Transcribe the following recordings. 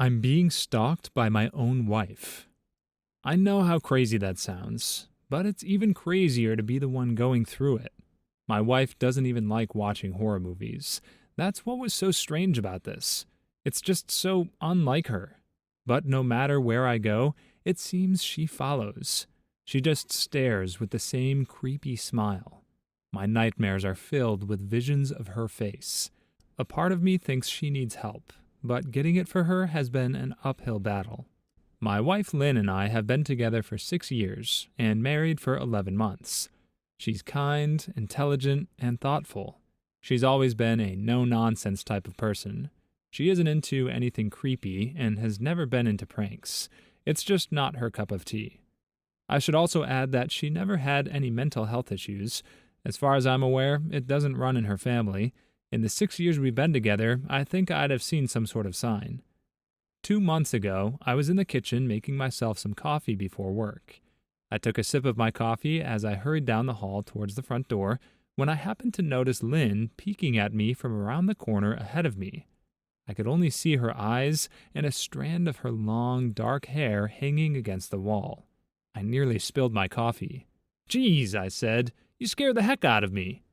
I'm being stalked by my own wife. I know how crazy that sounds, but it's even crazier to be the one going through it. My wife doesn't even like watching horror movies. That's what was so strange about this. It's just so unlike her. But no matter where I go, it seems she follows. She just stares with the same creepy smile. My nightmares are filled with visions of her face. A part of me thinks she needs help, but getting it for her has been an uphill battle. My wife Lynn and I have been together for 6 years and married for 11 months. She's kind, intelligent, and thoughtful. She's always been a no-nonsense type of person. She isn't into anything creepy and has never been into pranks. It's just not her cup of tea. I should also add that she never had any mental health issues. As far as I'm aware, it doesn't run in her family. In the 6 years we've been together, I think I'd have seen some sort of sign. 2 months ago, I was in the kitchen making myself some coffee before work. I took a sip of my coffee as I hurried down the hall towards the front door when I happened to notice Lynn peeking at me from around the corner ahead of me. I could only see her eyes and a strand of her long, dark hair hanging against the wall. I nearly spilled my coffee. "Geez," I said, "you scared the heck out of me."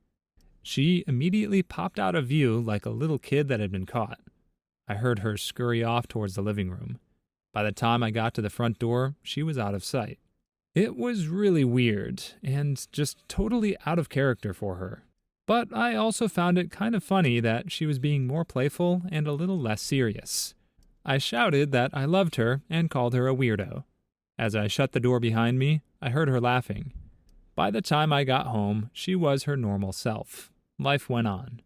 She immediately popped out of view like a little kid that had been caught. I heard her scurry off towards the living room. By the time I got to the front door, she was out of sight. It was really weird and just totally out of character for her. But I also found it kind of funny that she was being more playful and a little less serious. I shouted that I loved her and called her a weirdo. As I shut the door behind me, I heard her laughing. By the time I got home, she was her normal self. Life went on.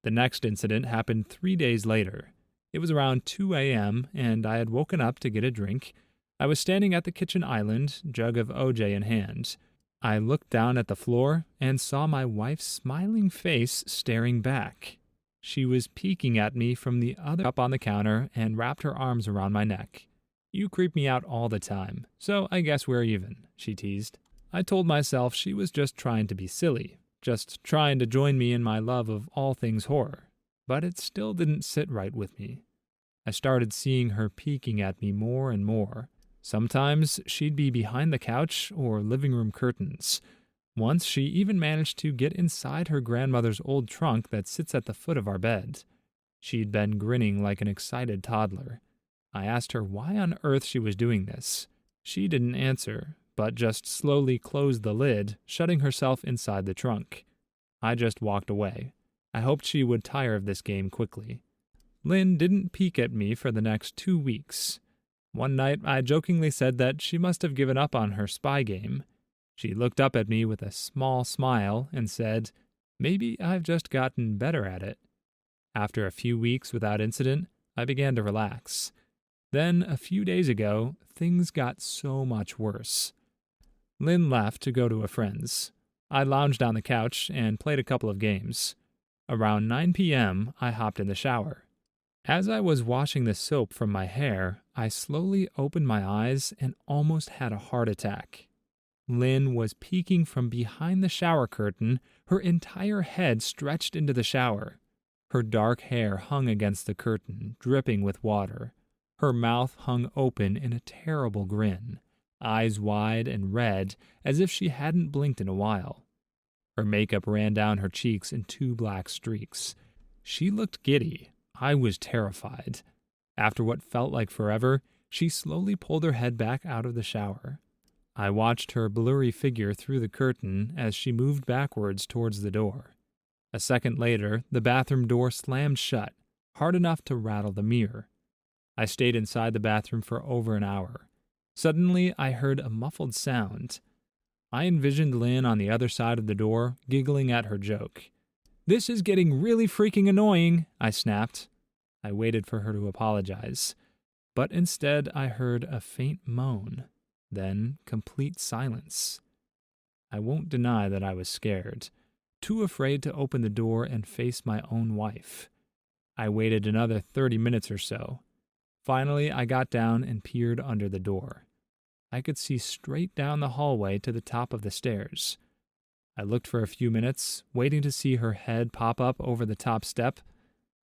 The next incident happened 3 days later. It was around 2 a.m., and I had woken up to get a drink. I was standing at the kitchen island, jug of OJ in hand. I looked down at the floor and saw my wife's smiling face staring back. She was peeking at me from the other up on the counter and wrapped her arms around my neck. "You creep me out all the time, so I guess we're even," she teased. I told myself she was just trying to be silly, just trying to join me in my love of all things horror. But it still didn't sit right with me. I started seeing her peeking at me more and more. Sometimes she'd be behind the couch or living room curtains. Once she even managed to get inside her grandmother's old trunk that sits at the foot of our bed. She'd been grinning like an excited toddler. I asked her why on earth she was doing this. She didn't answer, but just slowly closed the lid, shutting herself inside the trunk. I just walked away. I hoped she would tire of this game quickly. Lynn didn't peek at me for the next 2 weeks. One night, I jokingly said that she must have given up on her spy game. She looked up at me with a small smile and said, "Maybe I've just gotten better at it." After a few weeks without incident, I began to relax. Then, a few days ago, things got so much worse. Lynn left to go to a friend's. I lounged on the couch and played a couple of games. Around 9 p.m., I hopped in the shower. As I was washing the soap from my hair, I slowly opened my eyes and almost had a heart attack. Lynn was peeking from behind the shower curtain, her entire head stretched into the shower. Her dark hair hung against the curtain, dripping with water. Her mouth hung open in a terrible grin, eyes wide and red as if she hadn't blinked in a while. Her makeup ran down her cheeks in 2 black streaks. She looked giddy. I was terrified. After what felt like forever, she slowly pulled her head back out of the shower. I watched her blurry figure through the curtain as she moved backwards towards the door. A second later, the bathroom door slammed shut, hard enough to rattle the mirror. I stayed inside the bathroom for over an hour. Suddenly, I heard a muffled sound. I envisioned Lynn on the other side of the door, giggling at her joke. "This is getting really freaking annoying," I snapped. I waited for her to apologize, but instead I heard a faint moan, then complete silence. I won't deny that I was scared, too afraid to open the door and face my own wife. I waited another 30 minutes or so. Finally, I got down and peered under the door. I could see straight down the hallway to the top of the stairs. I looked for a few minutes, waiting to see her head pop up over the top step,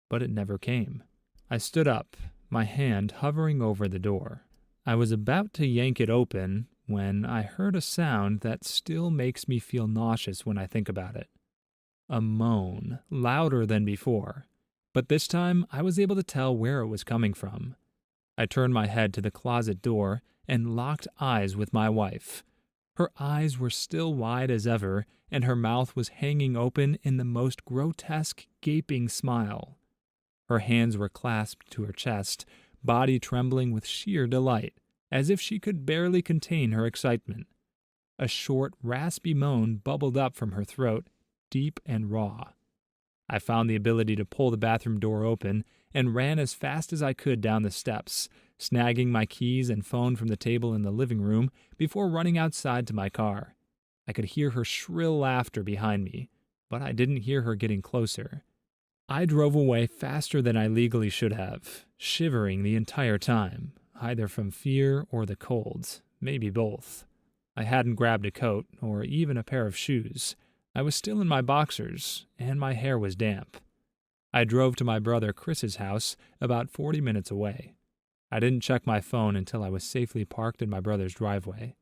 but it never came. I stood up, my hand hovering over the door. I was about to yank it open when I heard a sound that still makes me feel nauseous when I think about it. A moan, louder than before, but this time I was able to tell where it was coming from. I turned my head to the closet door and locked eyes with my wife. Her eyes were still wide as ever, and her mouth was hanging open in the most grotesque, gaping smile. Her hands were clasped to her chest, body trembling with sheer delight, as if she could barely contain her excitement. A short, raspy moan bubbled up from her throat, deep and raw. I found the ability to pull the bathroom door open and ran as fast as I could down the steps, snagging my keys and phone from the table in the living room before running outside to my car. I could hear her shrill laughter behind me, but I didn't hear her getting closer. I drove away faster than I legally should have, shivering the entire time, either from fear or the cold, maybe both. I hadn't grabbed a coat or even a pair of shoes. I was still in my boxers, and my hair was damp. I drove to my brother Chris's house about 40 minutes away. I didn't check my phone until I was safely parked in my brother's driveway.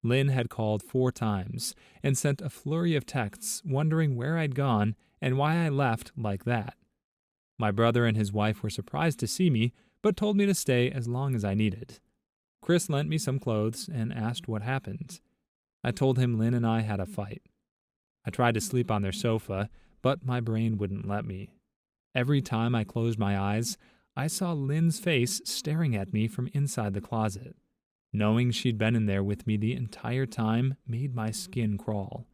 Lynn had called 4 times and sent a flurry of texts wondering where I'd gone and why I left like that. My brother and his wife were surprised to see me, but told me to stay as long as I needed. Chris lent me some clothes and asked what happened. I told him Lynn and I had a fight. I tried to sleep on their sofa, but my brain wouldn't let me. Every time I closed my eyes, I saw Lynn's face staring at me from inside the closet. Knowing she'd been in there with me the entire time made my skin crawl.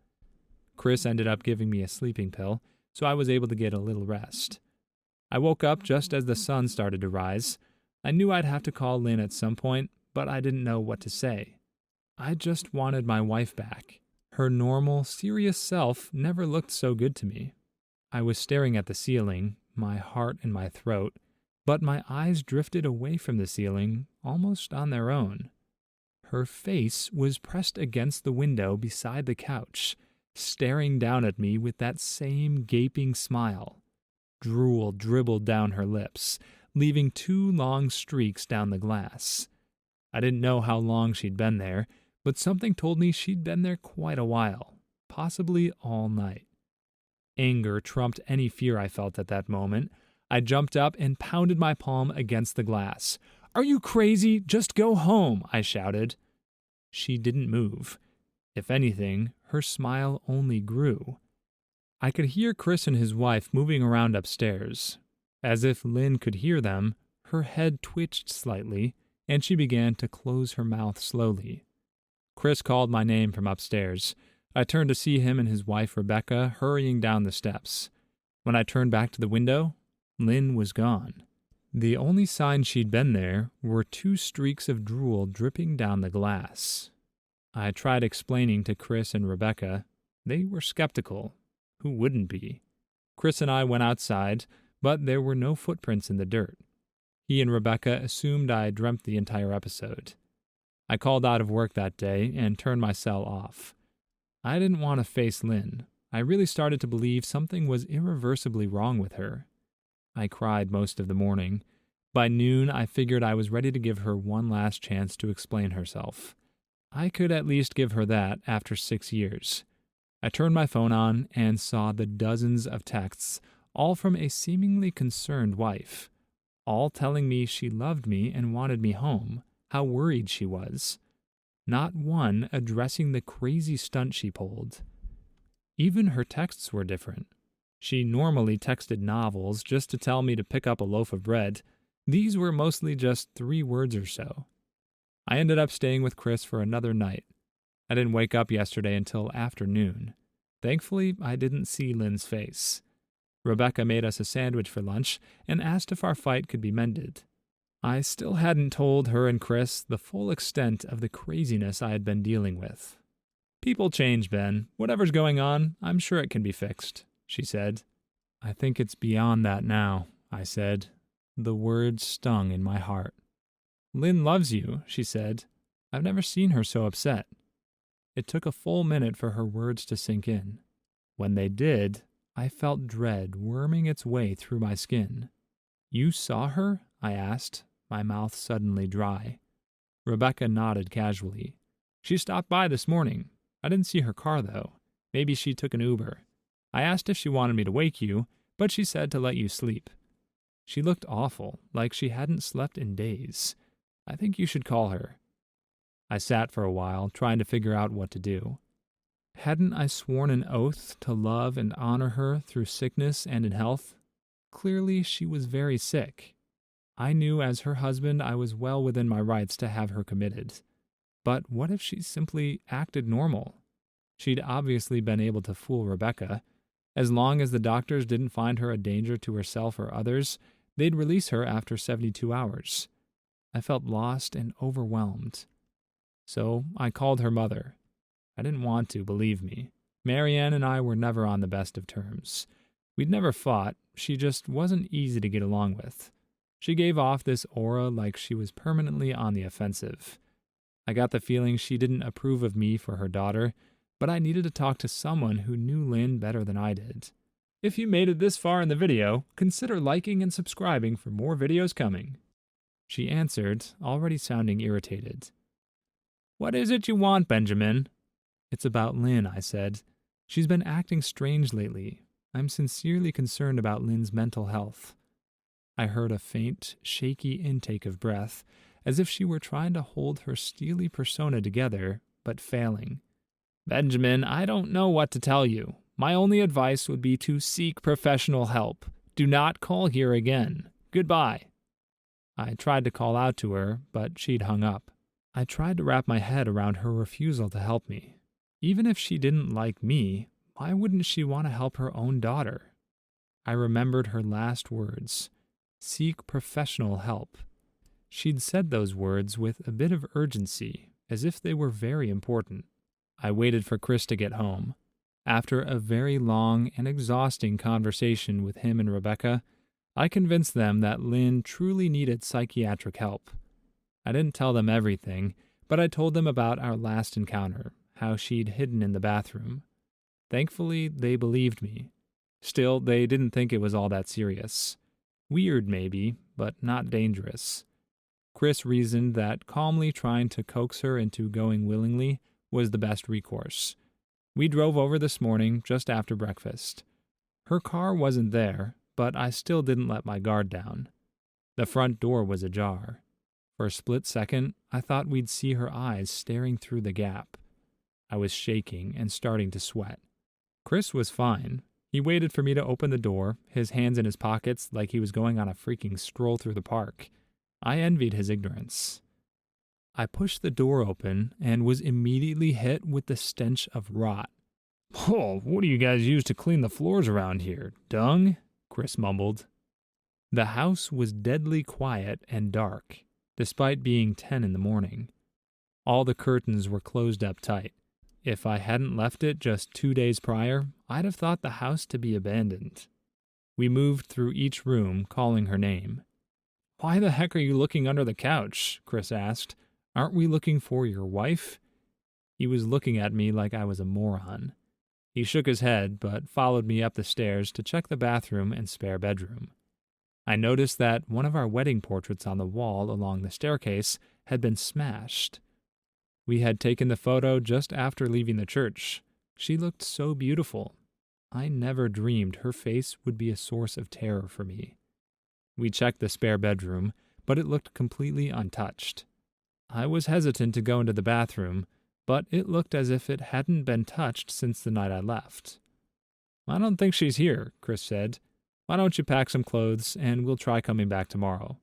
Chris ended up giving me a sleeping pill, so I was able to get a little rest. I woke up just as the sun started to rise. I knew I'd have to call Lynn at some point, but I didn't know what to say. I just wanted my wife back. Her normal, serious self never looked so good to me. I was staring at the ceiling, my heart in my throat, but my eyes drifted away from the ceiling, almost on their own. Her face was pressed against the window beside the couch, staring down at me with that same gaping smile. Drool dribbled down her lips, leaving 2 long streaks down the glass. I didn't know how long she'd been there, but something told me she'd been there quite a while, possibly all night. Anger trumped any fear I felt at that moment. I jumped up and pounded my palm against the glass. "Are you crazy? Just go home," I shouted. She didn't move. If anything, her smile only grew. I could hear Chris and his wife moving around upstairs. As if Lynn could hear them, her head twitched slightly, and she began to close her mouth slowly. Chris called my name from upstairs. I turned to see him and his wife Rebecca hurrying down the steps. When I turned back to the window, Lynn was gone. The only sign she'd been there were 2 streaks of drool dripping down the glass. I tried explaining to Chris and Rebecca. They were skeptical. Who wouldn't be? Chris and I went outside, but there were no footprints in the dirt. He and Rebecca assumed I dreamt the entire episode. I called out of work that day and turned my cell off. I didn't want to face Lynn. I really started to believe something was irreversibly wrong with her. I cried most of the morning. By noon, I figured I was ready to give her one last chance to explain herself. I could at least give her that after 6 years. I turned my phone on and saw the dozens of texts, all from a seemingly concerned wife, all telling me she loved me and wanted me home, how worried she was. Not one addressing the crazy stunt she pulled. Even her texts were different. She normally texted novels just to tell me to pick up a loaf of bread. These were mostly just 3 words or so. I ended up staying with Chris for another night. I didn't wake up yesterday until afternoon. Thankfully, I didn't see Lynn's face. Rebecca made us a sandwich for lunch and asked if our fight could be mended. I still hadn't told her and Chris the full extent of the craziness I had been dealing with. "People change, Ben. Whatever's going on, I'm sure it can be fixed," she said. "I think it's beyond that now," I said. The words stung in my heart. "Lynn loves you," she said. "I've never seen her so upset." It took a full minute for her words to sink in. When they did, I felt dread worming its way through my skin. "You saw her?" I asked. my mouth suddenly dry. Rebecca nodded casually. She stopped by this morning. I didn't see her car, though. Maybe she took an Uber. I asked if she wanted me to wake you, but she said to let you sleep. She looked awful, like she hadn't slept in days. I think you should call her. I sat for a while, trying to figure out what to do. Hadn't I sworn an oath to love and honor her through sickness and in health? Clearly, she was very sick. I knew as her husband I was well within my rights to have her committed. But what if she simply acted normal? She'd obviously been able to fool Rebecca. As long as the doctors didn't find her a danger to herself or others, they'd release her after 72 hours. I felt lost and overwhelmed. So I called her mother. I didn't want to, believe me. Marianne and I were never on the best of terms. We'd never fought, she just wasn't easy to get along with. She gave off this aura like she was permanently on the offensive. I got the feeling she didn't approve of me for her daughter, but I needed to talk to someone who knew Lynn better than I did. If you made it this far in the video, consider liking and subscribing for more videos coming. She answered, already sounding irritated. What is it you want, Benjamin? It's about Lynn, I said. She's been acting strange lately. I'm sincerely concerned about Lynn's mental health. I heard a faint, shaky intake of breath, as if she were trying to hold her steely persona together, but failing. Benjamin, I don't know what to tell you. My only advice would be to seek professional help. Do not call here again. Goodbye. I tried to call out to her, but she'd hung up. I tried to wrap my head around her refusal to help me. Even if she didn't like me, why wouldn't she want to help her own daughter? I remembered her last words. Seek professional help. She'd said those words with a bit of urgency, as if they were very important. I waited for Chris to get home. After a very long and exhausting conversation with him and Rebecca, I convinced them that Lynn truly needed psychiatric help. I didn't tell them everything, but I told them about our last encounter, how she'd hidden in the bathroom. Thankfully, they believed me. Still, they didn't think it was all that serious. Weird, maybe, but not dangerous. Chris reasoned that calmly trying to coax her into going willingly was the best recourse. We drove over this morning just after breakfast. Her car wasn't there, but I still didn't let my guard down. The front door was ajar. For a split second, I thought we'd see her eyes staring through the gap. I was shaking and starting to sweat. Chris was fine. He waited for me to open the door, his hands in his pockets like he was going on a freaking stroll through the park. I envied his ignorance. I pushed the door open and was immediately hit with the stench of rot. Oh, what do you guys use to clean the floors around here? Dung? Chris mumbled. The house was deadly quiet and dark, despite being 10 in the morning. All the curtains were closed up tight. If I hadn't left it just 2 days prior, I'd have thought the house to be abandoned. We moved through each room, calling her name. Why the heck are you looking under the couch? Chris asked. Aren't we looking for your wife? He was looking at me like I was a moron. He shook his head, but followed me up the stairs to check the bathroom and spare bedroom. I noticed that one of our wedding portraits on the wall along the staircase had been smashed. We had taken the photo just after leaving the church. She looked so beautiful. I never dreamed her face would be a source of terror for me. We checked the spare bedroom, but it looked completely untouched. I was hesitant to go into the bathroom, but it looked as if it hadn't been touched since the night I left. I don't think she's here, Chris said. Why don't you pack some clothes, and we'll try coming back tomorrow.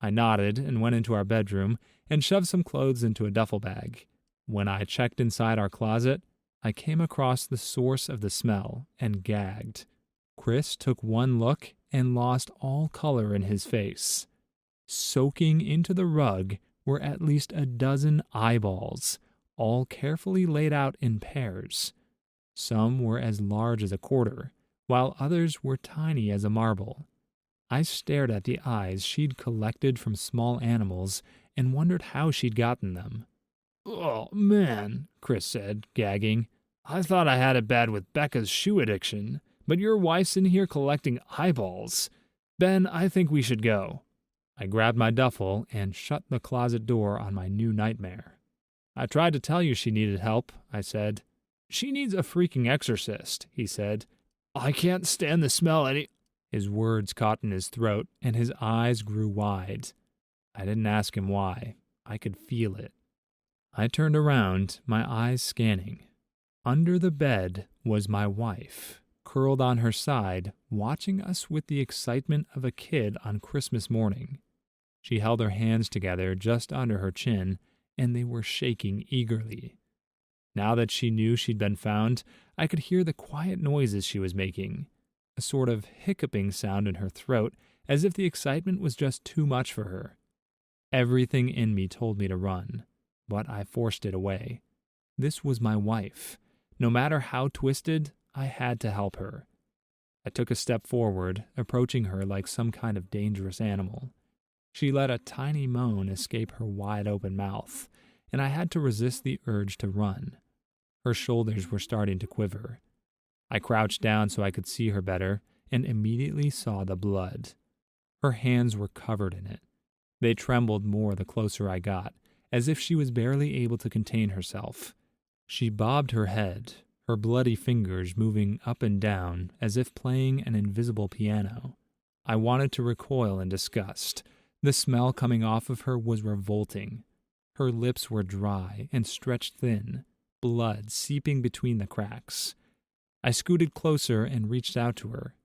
I nodded and went into our bedroom and shoved some clothes into a duffel bag. When I checked inside our closet, I came across the source of the smell and gagged. Chris took one look and lost all color in his face. Soaking into the rug were at least a dozen eyeballs, all carefully laid out in pairs. Some were as large as a quarter, while others were tiny as a marble. I stared at the eyes she'd collected from small animals and wondered how she'd gotten them. Oh, man, Chris said, gagging. I thought I had it bad with Becca's shoe addiction, but your wife's in here collecting eyeballs. Ben, I think we should go. I grabbed my duffel and shut the closet door on my new nightmare. I tried to tell you she needed help, I said. She needs a freaking exorcist, he said. I can't stand the smell any. His words caught in his throat, and his eyes grew wide. I didn't ask him why. I could feel it. I turned around, my eyes scanning. Under the bed was my wife, curled on her side, watching us with the excitement of a kid on Christmas morning. She held her hands together just under her chin, and they were shaking eagerly. Now that she knew she'd been found, I could hear the quiet noises she was making, a sort of hiccuping sound in her throat, as if the excitement was just too much for her. Everything in me told me to run, but I forced it away. This was my wife. No matter how twisted, I had to help her. I took a step forward, approaching her like some kind of dangerous animal. She let a tiny moan escape her wide-open mouth, and I had to resist the urge to run. Her shoulders were starting to quiver. I crouched down so I could see her better, and immediately saw the blood. Her hands were covered in it. They trembled more the closer I got, as if she was barely able to contain herself. She bobbed her head, her bloody fingers moving up and down as if playing an invisible piano. I wanted to recoil in disgust. The smell coming off of her was revolting. Her lips were dry and stretched thin, blood seeping between the cracks. I scooted closer and reached out to her.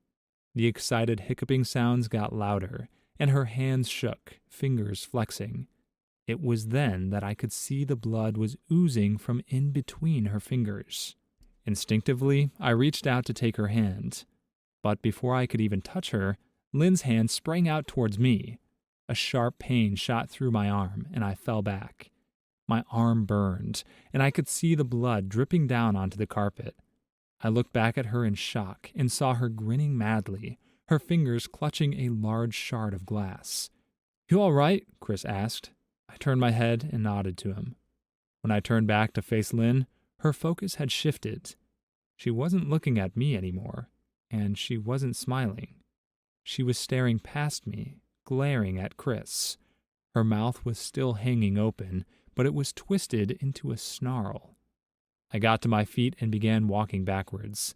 The excited hiccuping sounds got louder, and her hands shook, fingers flexing. It was then that I could see the blood was oozing from in between her fingers. Instinctively, I reached out to take her hand. But before I could even touch her, Lynn's hand sprang out towards me. A sharp pain shot through my arm, and I fell back. My arm burned, and I could see the blood dripping down onto the carpet. I looked back at her in shock and saw her grinning madly, her fingers clutching a large shard of glass. "You all right?" Chris asked. I turned my head and nodded to him. When I turned back to face Lynn, her focus had shifted. She wasn't looking at me anymore, and she wasn't smiling. She was staring past me, glaring at Chris. Her mouth was still hanging open, but it was twisted into a snarl. I got to my feet and began walking backwards.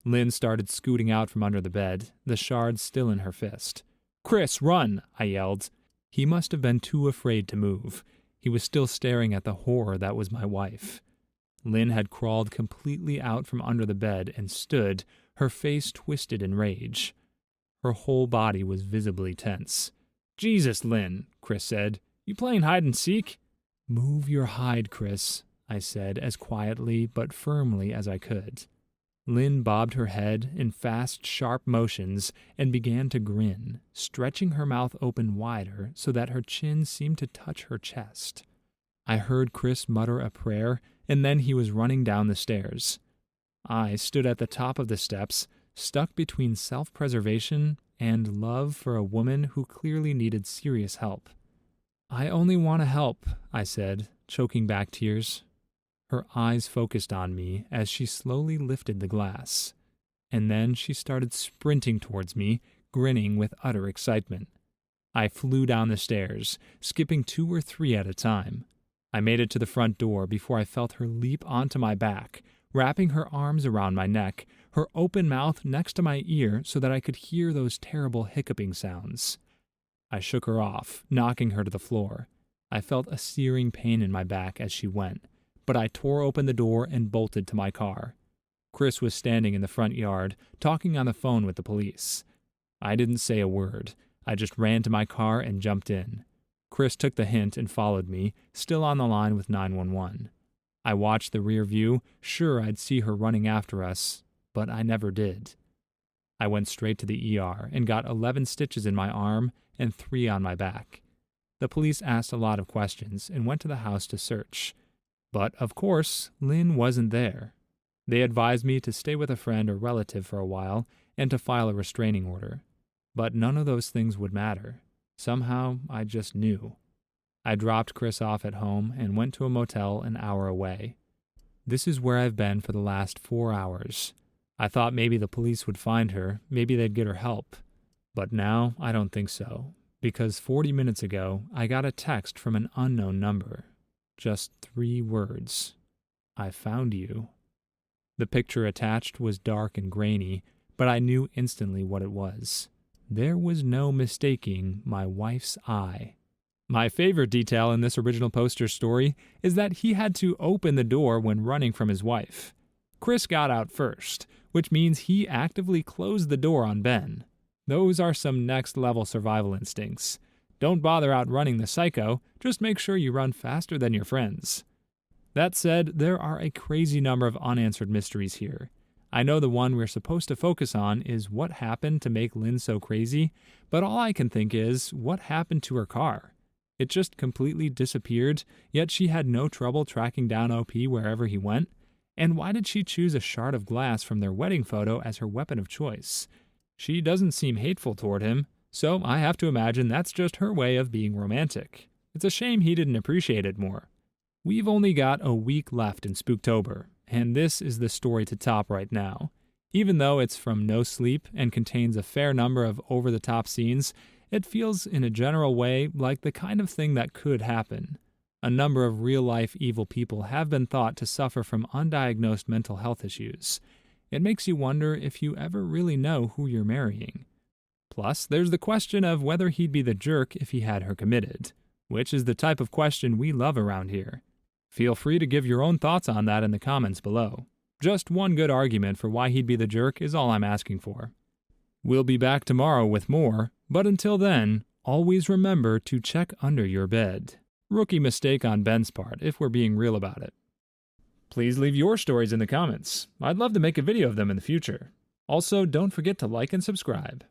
Lynn started scooting out from under the bed, the shard still in her fist. "Chris, run!" I yelled. He must have been too afraid to move. He was still staring at the horror that was my wife. Lynn had crawled completely out from under the bed and stood, her face twisted in rage. Her whole body was visibly tense. "Jesus, Lynn," Chris said. "You playing hide and seek?" "Move your hide, Chris," I said as quietly but firmly as I could. Lynn bobbed her head in fast, sharp motions and began to grin, stretching her mouth open wider so that her chin seemed to touch her chest. I heard Chris mutter a prayer, and then he was running down the stairs. I stood at the top of the steps, stuck between self-preservation and love for a woman who clearly needed serious help. "I only want to help," I said, choking back tears. Her eyes focused on me as she slowly lifted the glass. And then she started sprinting towards me, grinning with utter excitement. I flew down the stairs, skipping 2 or 3 at a time. I made it to the front door before I felt her leap onto my back, wrapping her arms around my neck, her open mouth next to my ear so that I could hear those terrible hiccuping sounds. I shook her off, knocking her to the floor. I felt a searing pain in my back as she went, but I tore open the door and bolted to my car. Chris was standing in the front yard, talking on the phone with the police. I didn't say a word. I just ran to my car and jumped in. Chris took the hint and followed me, still on the line with 911. I watched the rear view, sure I'd see her running after us, but I never did. I went straight to the ER and got 11 stitches in my arm and 3 on my back. The police asked a lot of questions and went to the house to search. But, of course, Lynn wasn't there. They advised me to stay with a friend or relative for a while and to file a restraining order. But none of those things would matter. Somehow, I just knew. I dropped Chris off at home and went to a motel an hour away. This is where I've been for the last 4 hours. I thought maybe the police would find her, maybe they'd get her help. But now, I don't think so. Because 40 minutes ago, I got a text from an unknown number. Just 3 words. I found you. The picture attached was dark and grainy, but I knew instantly what it was. There was no mistaking my wife's eye. My favorite detail in this original poster's story is that he had to open the door when running from his wife. Chris got out first, which means he actively closed the door on Ben. Those are some next-level survival instincts. Don't bother outrunning the psycho, just make sure you run faster than your friends. That said, there are a crazy number of unanswered mysteries here. I know the one we're supposed to focus on is what happened to make Lynn so crazy, but all I can think is, what happened to her car? It just completely disappeared, yet she had no trouble tracking down OP wherever he went? And why did she choose a shard of glass from their wedding photo as her weapon of choice? She doesn't seem hateful toward him, so I have to imagine that's just her way of being romantic. It's a shame he didn't appreciate it more. We've only got a week left in Spooktober, and this is the story to top right now. Even though it's from No Sleep and contains a fair number of over-the-top scenes, it feels in a general way like the kind of thing that could happen. A number of real-life evil people have been thought to suffer from undiagnosed mental health issues. It makes you wonder if you ever really know who you're marrying. Plus, there's the question of whether he'd be the jerk if he had her committed, which is the type of question we love around here. Feel free to give your own thoughts on that in the comments below. Just one good argument for why he'd be the jerk is all I'm asking for. We'll be back tomorrow with more, but until then, always remember to check under your bed. Rookie mistake on Ben's part, if we're being real about it. Please leave your stories in the comments. I'd love to make a video of them in the future. Also, don't forget to like and subscribe.